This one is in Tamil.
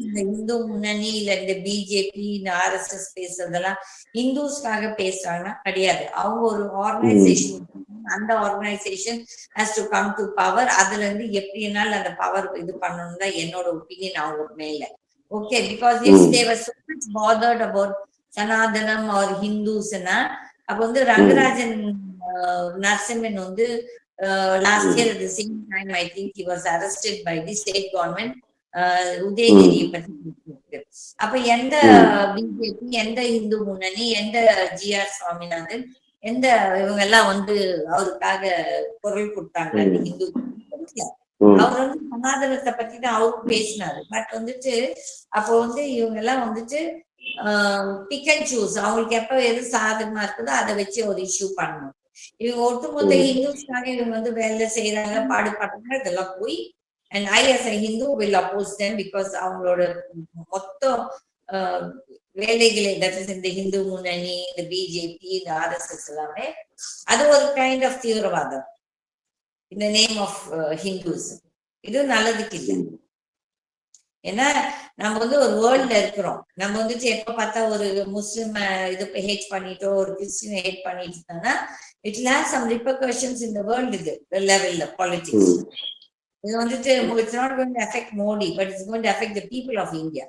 இந்த இந்து முன்னணி இல்ல இந்த பிஜேபி இந்த ஆர்எஸ்எஸ் பேசுறதெல்லாம் இந்துஸ்க்காக பேசுறாங்கன்னா கிடையாது. அவங்க ஒரு ஆர்கனைசேஷன், அந்த organisation has to come to power. அதுல இருந்து எப்படினாலும் அந்த பவர் இது பண்ணணும் தான் என்னோட ஒப்பீனியன் அவங்க மேல. Okay, because if they were so much bothered about சனாதனம் ஆர் ஹிந்துஸ்னா, அப்ப வந்து ரங்கராஜன் நரசிம்மன் வந்து last year at the same time I think he was arrested by the state government. உதயகிரியை பத்தி. அப்ப எந்த பிஜேபி, எந்த இந்து முன்னணி, எந்த ஜிஆர் சுவாமிநாதன், எந்த இவங்க எல்லாம் வந்து அவருக்காக குரல் கொடுத்தாங்க அந்த இந்து. அவர் வந்து சனாதனத்தை பத்தி தான் அவரும் பேசினாரு. பட் வந்துட்டு அப்போ வந்து இவங்க எல்லாம் வந்துட்டு பிக் அண்ட் சூஸ், அவங்களுக்கு எப்ப எது சாதகமா இருக்குதோ அதை வச்சு ஒரு இஷ்யூ பண்ணணும். இவங்க ஒட்டுமொத்த ஹிந்துஸ்க்காக இவங்க வந்து வேலை செய்யறாங்க, பாடுபடுறாங்க, இதெல்லாம் போய். And I as a Hindu will oppose them because அவங்களோட மொத்த வேலைகளை, that is இந்த ஹிந்து முன்னணி, இந்த பிஜேபி, இந்த ஆர்எஸ்எஸ் எல்லாமே அது ஒரு கைண்ட் ஆஃப் தீவிரவாதம் in the name of Hindus. இது நல்லதுக்கு இல்லை. ஏன்னா நம்ம வந்து ஒரு வேர்ல்ட்ல இருக்கிறோம். நம்ம வந்துட்டு எப்ப பார்த்தா ஒரு முஸ்லிம் இது ஹேட் பண்ணிட்டோ, ஒரு கிறிஸ்டின் ஹேட் பண்ணிட்டோம்னா it will have some repercussions in the world. இது லெவல்ல பாலிடிக்ஸ் இது வந்துட்டு it's not going to affect Modi, but it's going to affect the people of India.